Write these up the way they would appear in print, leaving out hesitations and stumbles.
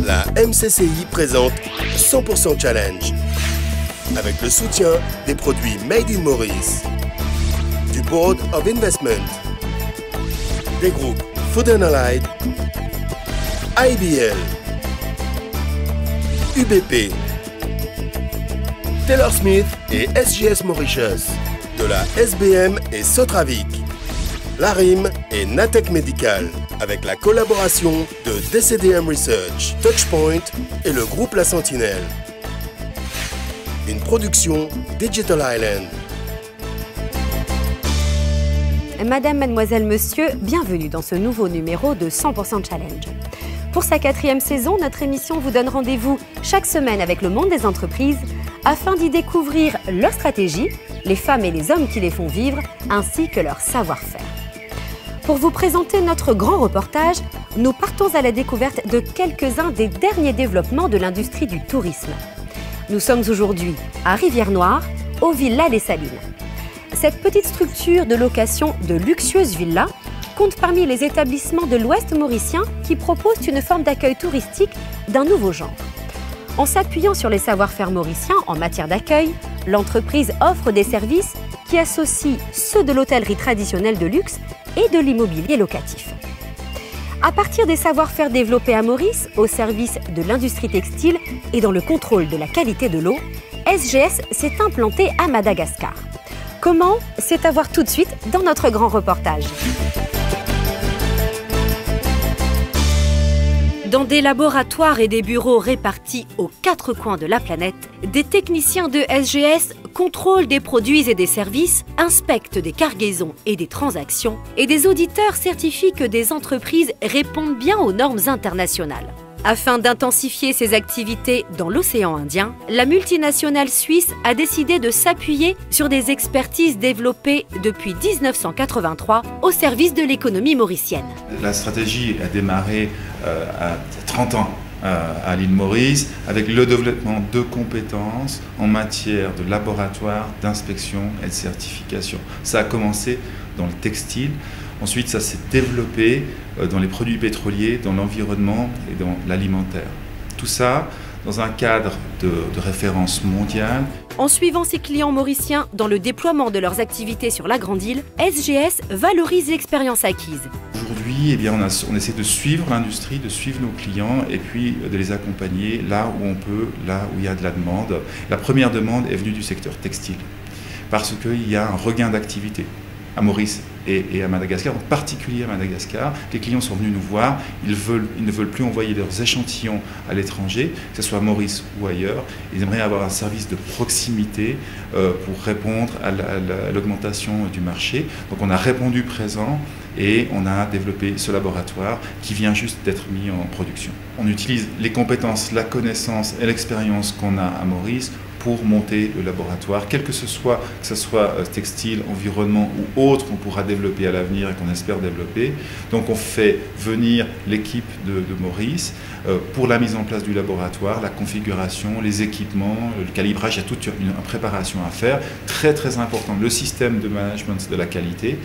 la MCCI présente 100% Challenge avec le soutien des produits Made in Maurice, du Board of Investment, des groupes Food & Allied, IBL, UBP, Taylor Smith et SGS Mauritius, de la SBM et Sotravic, Larim et Natec Medical, avec la collaboration de DCDM Research, Touchpoint et le groupe La Sentinelle. Une production Digital Island. Madame, mademoiselle, monsieur, bienvenue dans ce nouveau numéro de 100% Challenge. Pour sa 4e saison, notre émission vous donne rendez-vous chaque semaine avec le monde des entreprises afin d'y découvrir leurs stratégies, les femmes et les hommes qui les font vivre, ainsi que leur savoir-faire. Pour vous présenter notre grand reportage, nous partons à la découverte de quelques-uns des derniers développements de l'industrie du tourisme. Nous sommes aujourd'hui à Rivière-Noire, aux Villas Les Salines. Cette petite structure de location de luxueuses villas compte parmi les établissements de l'Ouest mauricien qui proposent une forme d'accueil touristique d'un nouveau genre. En s'appuyant sur les savoir-faire mauriciens en matière d'accueil, l'entreprise offre des services qui associent ceux de l'hôtellerie traditionnelle de luxe et de l'immobilier locatif. À partir des savoir-faire développés à Maurice, au service de l'industrie textile et dans le contrôle de la qualité de l'eau, SGS s'est implanté à Madagascar. Comment? C'est à voir tout de suite dans notre grand reportage. Dans des laboratoires et des bureaux répartis aux 4 coins de la planète, des techniciens de SGS contrôlent des produits et des services, inspectent des cargaisons et des transactions, et des auditeurs certifient que des entreprises répondent bien aux normes internationales. Afin d'intensifier ses activités dans l'océan Indien, la multinationale suisse a décidé de s'appuyer sur des expertises développées depuis 1983 au service de l'économie mauricienne. La stratégie a démarré à 30 ans à l'île Maurice avec le développement de compétences en matière de laboratoire, d'inspection et de certification. Ça a commencé dans le textile. Ensuite, ça s'est développé dans les produits pétroliers, dans l'environnement et dans l'alimentaire. Tout ça dans un cadre de référence mondiale. En suivant ses clients mauriciens dans le déploiement de leurs activités sur la Grande Île, SGS valorise l'expérience acquise. Aujourd'hui, on essaie de suivre l'industrie, de suivre nos clients et puis de les accompagner là où on peut, là où il y a de la demande. La première demande est venue du secteur textile parce qu'il y a un regain d'activité à Maurice et à Madagascar, en particulier à Madagascar. Les clients sont venus nous voir, ils ne veulent plus envoyer leurs échantillons à l'étranger, que ce soit à Maurice ou ailleurs. Ils aimeraient avoir un service de proximité pour répondre à l'augmentation du marché. Donc on a répondu présent et on a développé ce laboratoire qui vient juste d'être mis en production. On utilise les compétences, la connaissance et l'expérience qu'on a à Maurice pour monter le laboratoire, quel que ce soit textile, environnement ou autre qu'on pourra développer à l'avenir et qu'on espère développer. Donc on fait venir l'équipe de Maurice pour la mise en place du laboratoire, la configuration, les équipements, le calibrage. Il y a toute une préparation à faire, très très important. Le système de management de la qualité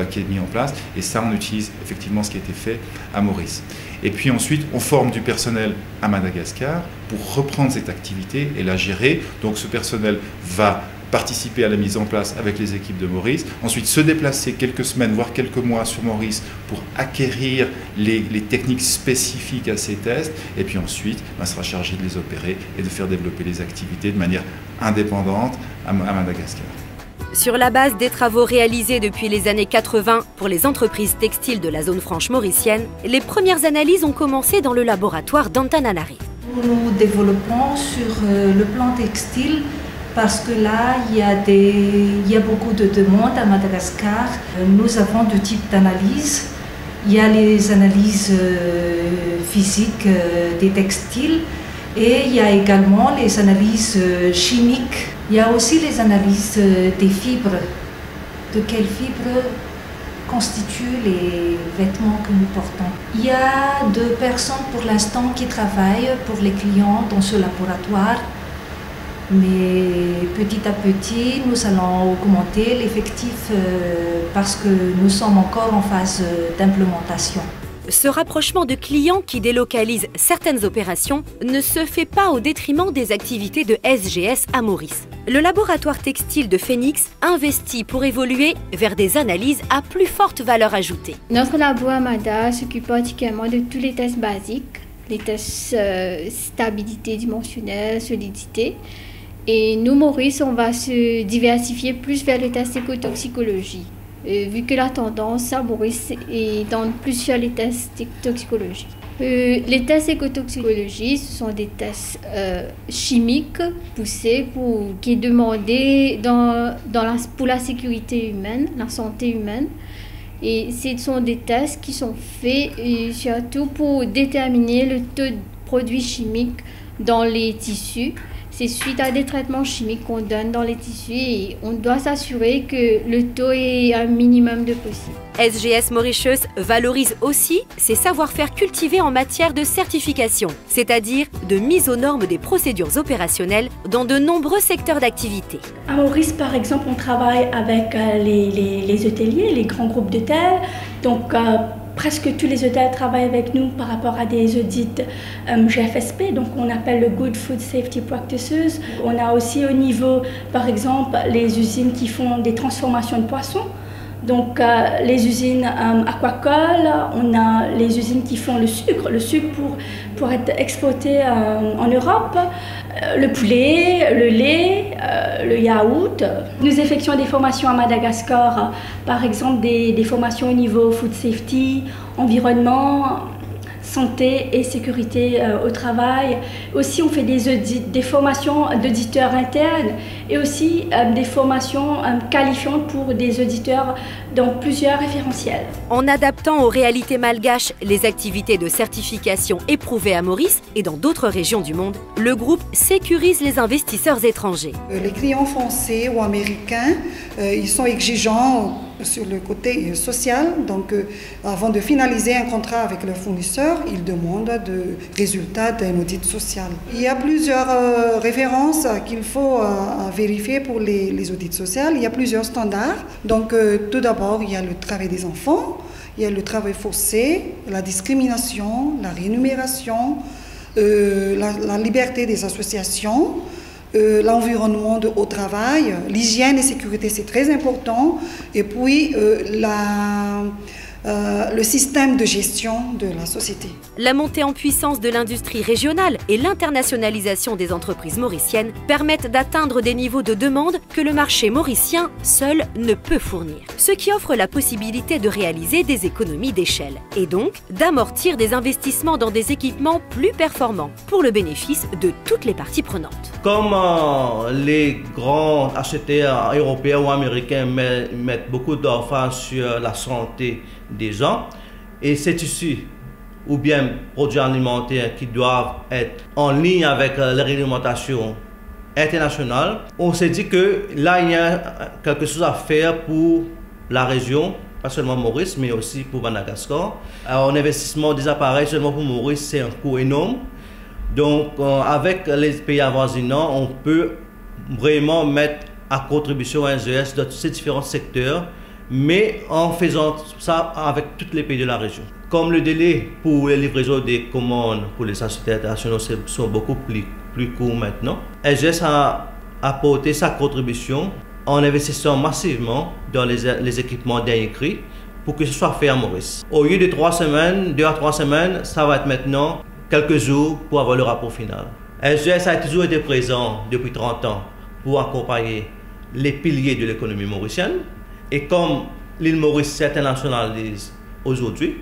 qui est mis en place, et ça on utilise effectivement ce qui a été fait à Maurice. Et puis ensuite, on forme du personnel à Madagascar pour reprendre cette activité et la gérer. Donc ce personnel va participer à la mise en place avec les équipes de Maurice, ensuite se déplacer quelques semaines, voire quelques mois sur Maurice pour acquérir les techniques spécifiques à ces tests, et puis ensuite sera chargé de les opérer et de faire développer les activités de manière indépendante à Madagascar. Sur la base des travaux réalisés depuis les années 80 pour les entreprises textiles de la zone franche mauricienne, les premières analyses ont commencé dans le laboratoire d'Antananarivo. Nous développons sur le plan textile parce que là, il y a beaucoup de demandes à Madagascar. Nous avons deux types d'analyses. Il y a les analyses physiques des textiles et il y a également les analyses chimiques. Il y a aussi les analyses des fibres. De quelles fibres constituent les vêtements que nous portons. Il y a 2 personnes pour l'instant qui travaillent pour les clients dans ce laboratoire. Mais petit à petit, nous allons augmenter l'effectif parce que nous sommes encore en phase d'implémentation. Ce rapprochement de clients qui délocalise certaines opérations ne se fait pas au détriment des activités de SGS à Maurice. Le laboratoire textile de Phoenix investit pour évoluer vers des analyses à plus forte valeur ajoutée. Notre labo Amada s'occupe particulièrement de tous les tests basiques, les tests stabilité dimensionnelle, solidité. Et nous, Maurice, on va se diversifier plus vers les tests écotoxicologie. Vu que la tendance à Maurice est dans plus sur les tests toxicologie. Les tests écotoxicologie, ce sont des tests chimiques poussés qui est demandé pour la sécurité humaine, la santé humaine. Et ce sont des tests qui sont faits surtout pour déterminer le taux de produits chimiques dans les tissus. C'est suite à des traitements chimiques qu'on donne dans les tissus et on doit s'assurer que le taux est un minimum de possible. SGS Mauritius valorise aussi ses savoir-faire cultivés en matière de certification, c'est-à-dire de mise aux normes des procédures opérationnelles dans de nombreux secteurs d'activité. À Maurice, par exemple, on travaille avec les hôteliers, les grands groupes d'hôtels. Donc, presque tous les hôtels travaillent avec nous par rapport à des audits GFSP, donc on appelle le Good Food Safety Practices. On a aussi au niveau, par exemple, les usines qui font des transformations de poissons. Donc les usines aquacoles, on a les usines qui font le sucre pour être exporté en Europe, le poulet, le lait, le yaourt. Nous effectuons des formations à Madagascar, par exemple des formations au niveau food safety, environnement, santé et sécurité au travail. Aussi, on fait des formations d'auditeurs internes et aussi des formations qualifiantes pour des auditeurs dans plusieurs référentiels. En adaptant aux réalités malgaches les activités de certification éprouvées à Maurice et dans d'autres régions du monde, le groupe sécurise les investisseurs étrangers. Les clients français ou américains, ils sont exigeants sur le côté social. Donc, avant de finaliser un contrat avec le fournisseur, ils demandent des résultats d'un audit social. Il y a plusieurs références qu'il faut vérifier pour les audits sociaux. Il y a plusieurs standards. Donc, tout d'abord, il y a le travail des enfants, il y a le travail forcé, la discrimination, la rémunération, la liberté des associations, l'environnement au travail, l'hygiène et sécurité, c'est très important. Et puis, le système de gestion de la société. La montée en puissance de l'industrie régionale et l'internationalisation des entreprises mauriciennes permettent d'atteindre des niveaux de demande que le marché mauricien seul ne peut fournir. Ce qui offre la possibilité de réaliser des économies d'échelle et donc d'amortir des investissements dans des équipements plus performants pour le bénéfice de toutes les parties prenantes. Comme les grands acheteurs européens ou américains mettent beaucoup d'emphase sur la santé des gens et ces tissus ou bien produits alimentaires qui doivent être en ligne avec les réglementations internationales, on s'est dit que là il y a quelque chose à faire pour la région, pas seulement Maurice mais aussi pour Madagascar. Un investissement des appareils seulement pour Maurice c'est un coût énorme, donc avec les pays avoisinants on peut vraiment mettre à contribution à SGS dans ces différents secteurs, mais en faisant ça avec tous les pays de la région. Comme le délai pour les livraisons des commandes pour les sociétés internationales sont beaucoup plus courts maintenant, SGS a apporté sa contribution en investissant massivement dans les équipements dernier cri pour que ce soit fait à Maurice. Au lieu de 3 semaines, 2 à 3 semaines, ça va être maintenant quelques jours pour avoir le rapport final. SGS a toujours été présent depuis 30 ans pour accompagner les piliers de l'économie mauricienne. Et comme l'île Maurice s'internationalise aujourd'hui,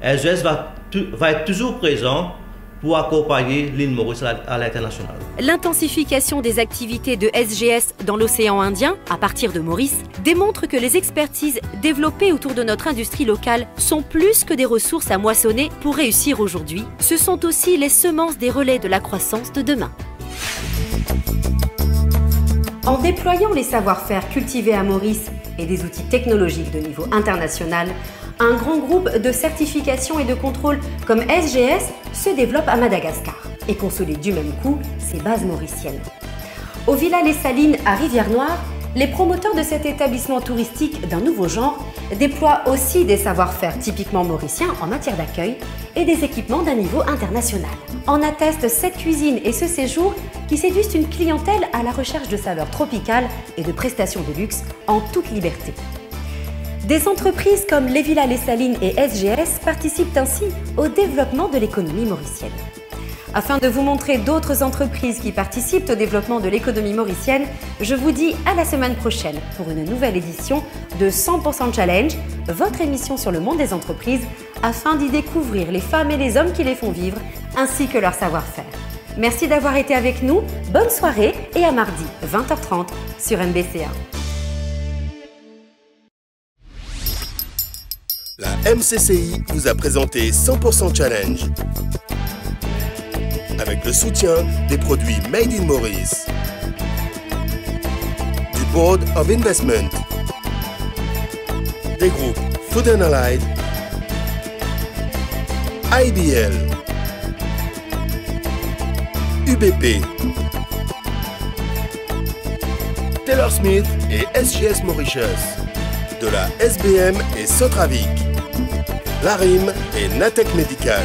SGS va être toujours présent pour accompagner l'île Maurice à l'international. L'intensification des activités de SGS dans l'océan Indien, à partir de Maurice, démontre que les expertises développées autour de notre industrie locale sont plus que des ressources à moissonner pour réussir aujourd'hui. Ce sont aussi les semences des relais de la croissance de demain. En déployant les savoir-faire cultivés à Maurice et des outils technologiques de niveau international, un grand groupe de certification et de contrôle comme SGS se développe à Madagascar et consolide du même coup ses bases mauriciennes. Au Villa Les Salines à Rivière-Noire, Les promoteurs de cet établissement touristique d'un nouveau genre déploient aussi des savoir-faire typiquement mauriciens en matière d'accueil et des équipements d'un niveau international. En atteste cette cuisine et ce séjour qui séduisent une clientèle à la recherche de saveurs tropicales et de prestations de luxe en toute liberté. Des entreprises comme Les Villas Les Salines et SGS participent ainsi au développement de l'économie mauricienne. Afin de vous montrer d'autres entreprises qui participent au développement de l'économie mauricienne, je vous dis à la semaine prochaine pour une nouvelle édition de 100% Challenge, votre émission sur le monde des entreprises, afin d'y découvrir les femmes et les hommes qui les font vivre, ainsi que leur savoir-faire. Merci d'avoir été avec nous, bonne soirée et à mardi 20h30 sur MBC1. La MCCI vous a présenté 100% Challenge avec le soutien des produits Made in Maurice, du Board of Investment, des groupes Food & Allied, IBL, UBP, Taylor Smith et SGS Mauritius, de la SBM et Sotravic, l'ARIM et Natech Médical.